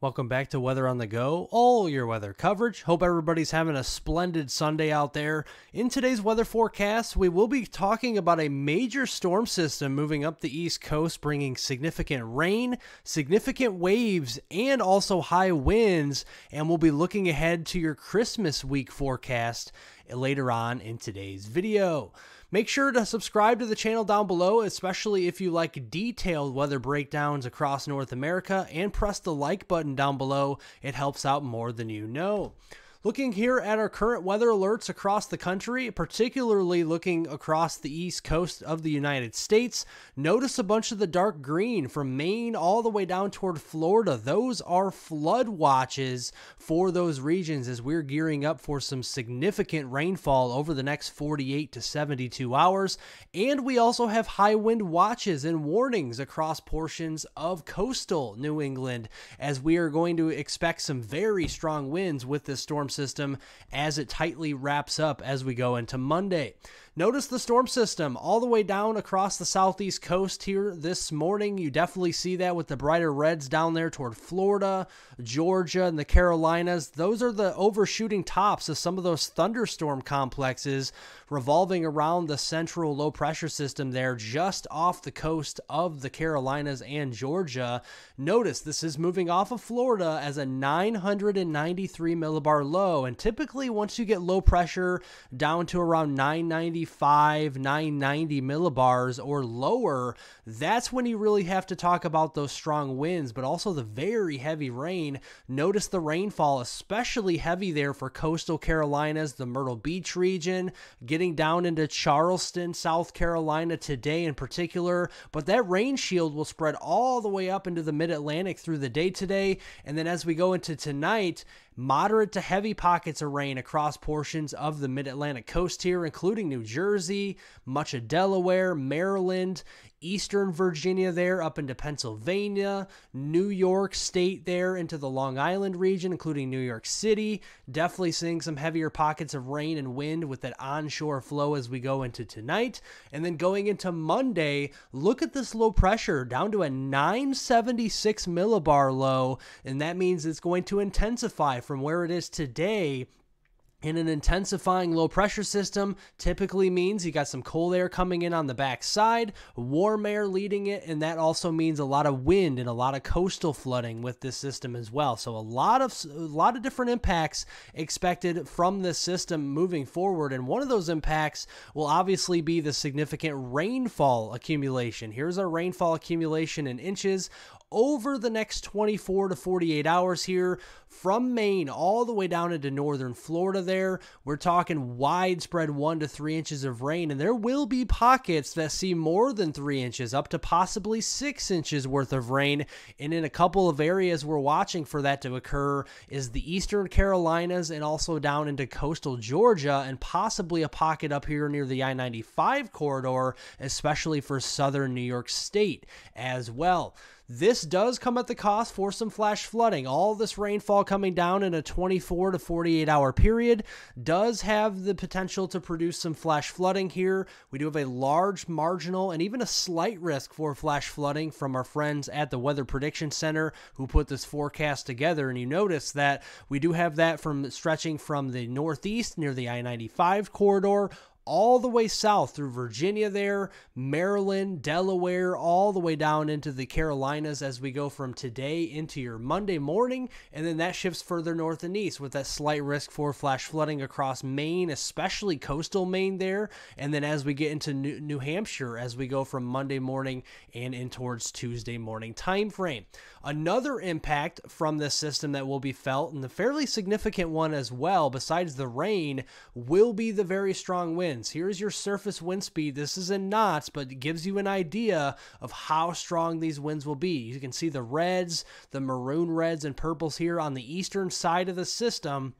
Welcome back to Weather on the Go, all your weather coverage. Hope everybody's having a splendid Sunday out there. In today's weather forecast, we will be talking about a major storm system moving up the East Coast, bringing significant rain, significant waves, and also high winds. And we'll be looking ahead to your Christmas week forecast later on in today's video. Make sure to subscribe to the channel down below, especially if you like detailed weather breakdowns across North America, and press the like button down below. It helps out more than you know. Looking here at our current weather alerts across the country, particularly looking across the east coast of the United States, notice a bunch of the dark green from Maine all the way down toward Florida. Those are flood watches for those regions as we're gearing up for some significant rainfall over the next 48 to 72 hours. And we also have high wind watches and warnings across portions of coastal New England as we are going to expect some very strong winds with this storm system as it tightly wraps up as we go into Monday. Notice the storm system all the way down across the southeast coast here this morning. You definitely see that with the brighter reds down there toward Florida, Georgia, and the Carolinas. Those are the overshooting tops of some of those thunderstorm complexes revolving around the central low pressure system there just off the coast of the Carolinas and Georgia. Notice this is moving off of Florida as a 993 millibar low, and typically once you get low pressure down to around 995, 990 millibars or lower, that's when you really have to talk about those strong winds, but also the very heavy rain. Notice the rainfall, especially heavy there for coastal Carolinas, the Myrtle Beach region, getting down into Charleston, South Carolina today in particular, but that rain shield will spread all the way up into the mid-Atlantic through the day today, and then as we go into tonight, moderate to heavy pockets of rain across portions of the mid-Atlantic coast here, including New Jersey, much of Delaware, Maryland, Eastern Virginia there up into Pennsylvania, New York State there into the Long Island region, including New York City. Definitely seeing some heavier pockets of rain and wind with that onshore flow as we go into tonight. And then going into Monday, look at this low pressure down to a 976 millibar low, and that means it's going to intensify from where it is today. And an intensifying low pressure system typically means you got some cold air coming in on the backside, warm air leading it, and that also means a lot of wind and a lot of coastal flooding with this system as well. So a lot of different impacts expected from this system moving forward, and one of those impacts will obviously be the significant rainfall accumulation. Here's our rainfall accumulation in inches over the next 24 to 48 hours here from Maine all the way down into northern Florida there. We're talking widespread 1 to 3 inches of rain, and there will be pockets that see more than 3 inches, up to possibly 6 inches worth of rain. And in a couple of areas we're watching for that to occur is the eastern Carolinas and also down into coastal Georgia, and possibly a pocket up here near the I-95 corridor, especially for southern New York State as well. This does come at the cost for some flash flooding. All this rainfall coming down in a 24 to 48 hour period does have the potential to produce some flash flooding here. We do have a large marginal and even a slight risk for flash flooding from our friends at the Weather Prediction Center who put this forecast together. And you notice that we do have that from stretching from the northeast near the I-95 corridor all the way south through Virginia there, Maryland, Delaware, all the way down into the Carolinas as we go from today into your Monday morning, and then that shifts further north and east with that slight risk for flash flooding across Maine, especially coastal Maine there, and then as we get into New Hampshire as we go from Monday morning and in towards Tuesday morning time frame. Another impact from this system that will be felt, and the fairly significant one as well, besides the rain, will be the very strong wind. Here's your surface wind speed. This is in knots, but it gives you an idea of how strong these winds will be. You can see the reds, the maroon reds and purples here on the eastern side of the system.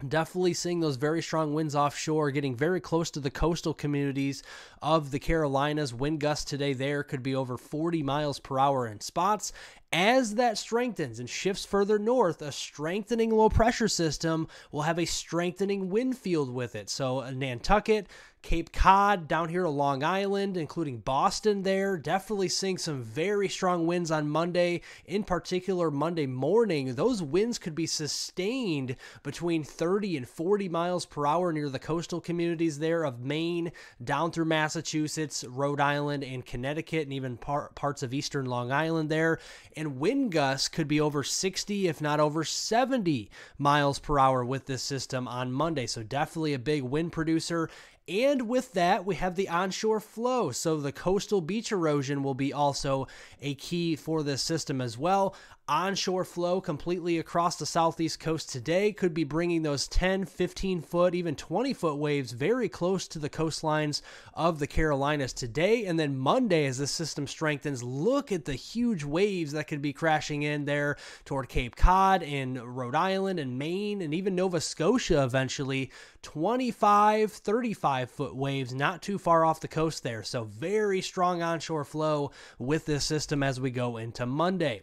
Definitely seeing those very strong winds offshore, getting very close to the coastal communities of the Carolinas. Wind gusts today there could be over 40 miles per hour in spots. As that strengthens and shifts further north, a strengthening low pressure system will have a strengthening wind field with it. So Nantucket, Cape Cod, down here to Long Island, including Boston there, definitely seeing some very strong winds on Monday. In particular, Monday morning, those winds could be sustained between 30 and 40 miles per hour near the coastal communities there of Maine, down through Massachusetts, Rhode Island, and Connecticut, and even parts of eastern Long Island there. And wind gusts could be over 60, if not over 70 miles per hour with this system on Monday. So definitely a big wind producer. And with that, we have the onshore flow. So the coastal beach erosion will be also a key for this system as well. Onshore flow completely across the southeast coast today could be bringing those 10, 15 foot, even 20 foot waves very close to the coastlines of the Carolinas today. And then Monday, as this system strengthens, look at the huge waves that could be crashing in there toward Cape Cod and Rhode Island and Maine and even Nova Scotia eventually. 25, 35 foot waves not too far off the coast there. So very strong onshore flow with this system as we go into Monday.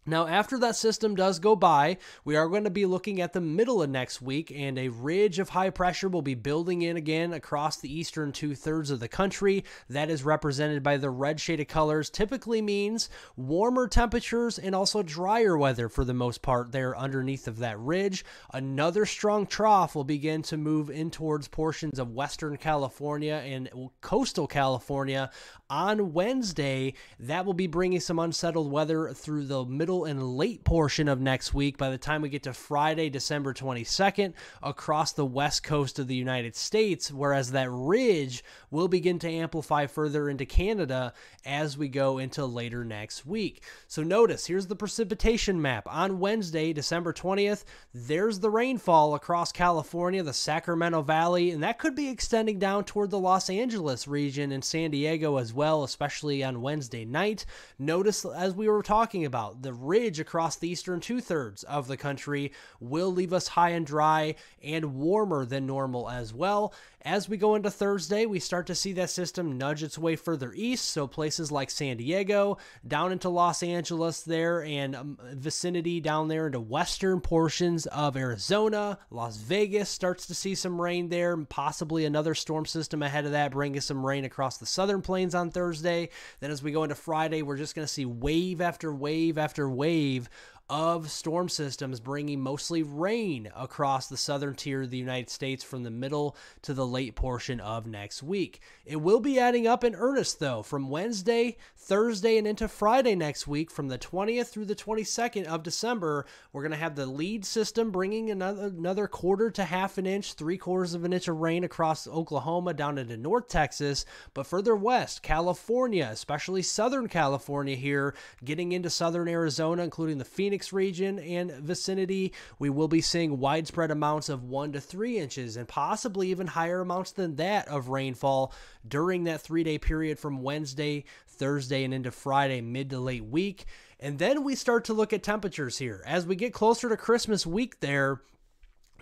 Now, after that system does go by, we are going to be looking at the middle of next week, and a ridge of high pressure will be building in again across the eastern 2/3 of the country. That is represented by the red shaded colors. Typically means warmer temperatures and also drier weather for the most part there underneath of that ridge. Another strong trough will begin to move in towards portions of western California and coastal California on Wednesday. That will be bringing some unsettled weather through the middle and late portion of next week. By the time we get to Friday, December 22nd, across the west coast of the United States, whereas that ridge will begin to amplify further into Canada as we go into later next week. So notice, here's the precipitation map. On Wednesday, December 20th, there's the rainfall across California, the Sacramento Valley, and that could be extending down toward the Los Angeles region and San Diego as well, especially on Wednesday night. Notice, as we were talking about, the ridge across the eastern 2/3 of the country will leave us high and dry and warmer than normal as well. As we go into Thursday, we start to see that system nudge its way further east, so places like San Diego, down into Los Angeles there, and vicinity down there into western portions of Arizona. Las Vegas starts to see some rain there, possibly another storm system ahead of that, bringing some rain across the southern plains on Thursday. Then as we go into Friday, we're just going to see wave after wave after wave of storm systems bringing mostly rain across the southern tier of the United States from the middle to the late portion of next week. It will be adding up in earnest, though, from Wednesday, Thursday, and into Friday next week. From the 20th through the 22nd of December, we're going to have the lead system bringing another quarter to half an inch, 3/4 of an inch of rain across Oklahoma down into North Texas. But further west, California, especially southern California here, getting into southern Arizona, including the Phoenix region and vicinity, we will be seeing widespread amounts of 1 to 3 inches and possibly even higher amounts than that of rainfall during that 3-day period from Wednesday, Thursday, and into Friday, mid to late week. And then we start to look at temperatures here. As we get closer to Christmas week there,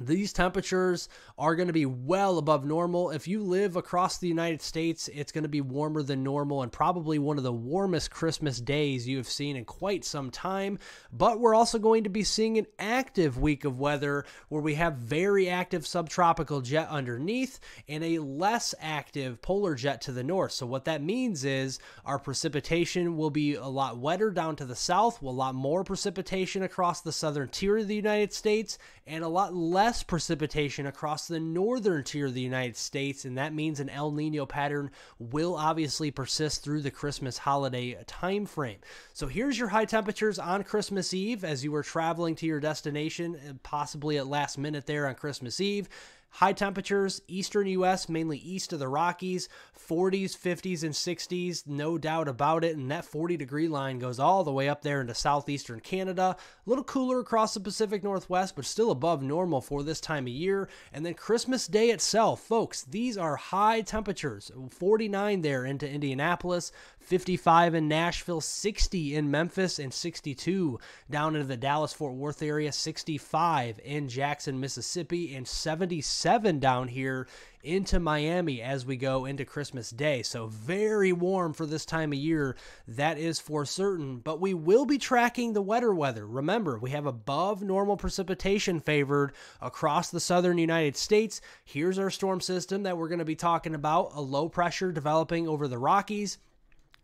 these temperatures are going to be well above normal. If you live across the United States, it's going to be warmer than normal and probably one of the warmest Christmas days you have seen in quite some time. But we're also going to be seeing an active week of weather where we have very active subtropical jet underneath and a less active polar jet to the north. So what that means is our precipitation will be a lot wetter down to the south, a lot more precipitation across the southern tier of the United States, and a lot less precipitation across the northern tier of the United States, and that means an El Nino pattern will obviously persist through the Christmas holiday time frame. So here's your high temperatures on Christmas Eve as you were traveling to your destination, possibly at last minute there on Christmas Eve. High temperatures, eastern U.S., mainly east of the Rockies, 40s, 50s, and 60s, no doubt about it. And that 40-degree line goes all the way up there into southeastern Canada. A little cooler across the Pacific Northwest, but still above normal for this time of year. And then Christmas Day itself, folks, these are high temperatures. 49 there into Indianapolis, 55 in Nashville, 60 in Memphis, and 62 down into the Dallas-Fort Worth area, 65 in Jackson, Mississippi, and 77 down here into Miami as we go into Christmas Day. So very warm for this time of year, that is for certain. But we will be tracking the wetter weather. Remember, we have above normal precipitation favored across the southern United States. Here's our storm system that we're going to be talking about. A low pressure developing over the Rockies.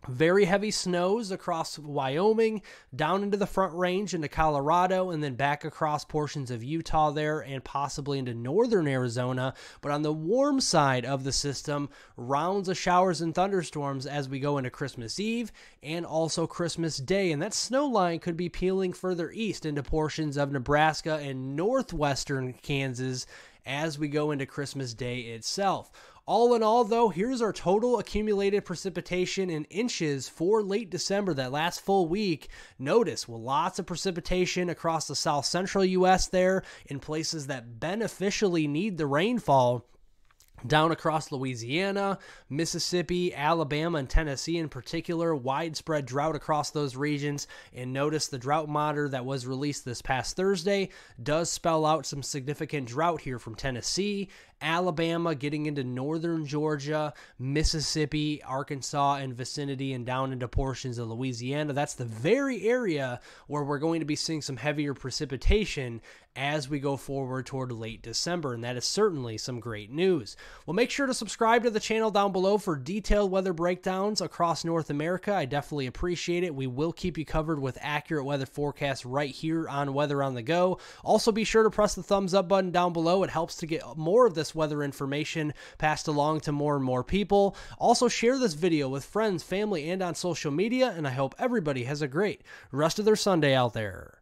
Very heavy snows across Wyoming, down into the Front Range into Colorado, and then back across portions of Utah there and possibly into northern Arizona. But on the warm side of the system, rounds of showers and thunderstorms as we go into Christmas Eve and also Christmas Day. And that snow line could be peeling further east into portions of Nebraska and northwestern Kansas as we go into Christmas Day itself. All in all, though, here's our total accumulated precipitation in inches for late December, that last full week. Notice, well, lots of precipitation across the south central U.S. there in places that beneficially need the rainfall. Down across Louisiana, Mississippi, Alabama, and Tennessee in particular, widespread drought across those regions. And notice the drought monitor that was released this past Thursday does spell out some significant drought here from Tennessee, Alabama, getting into northern Georgia, Mississippi, Arkansas, and vicinity, and down into portions of Louisiana. That's the very area where we're going to be seeing some heavier precipitation as we go forward toward late December, and that is certainly some great news. Well, make sure to subscribe to the channel down below for detailed weather breakdowns across North America. I definitely appreciate it. We will keep you covered with accurate weather forecasts right here on Weather on the Go. Also, be sure to press the thumbs up button down below. It helps to get more of this weather information passed along to more and more people. Also, share this video with friends, family, and on social media, and I hope everybody has a great rest of their Sunday out there.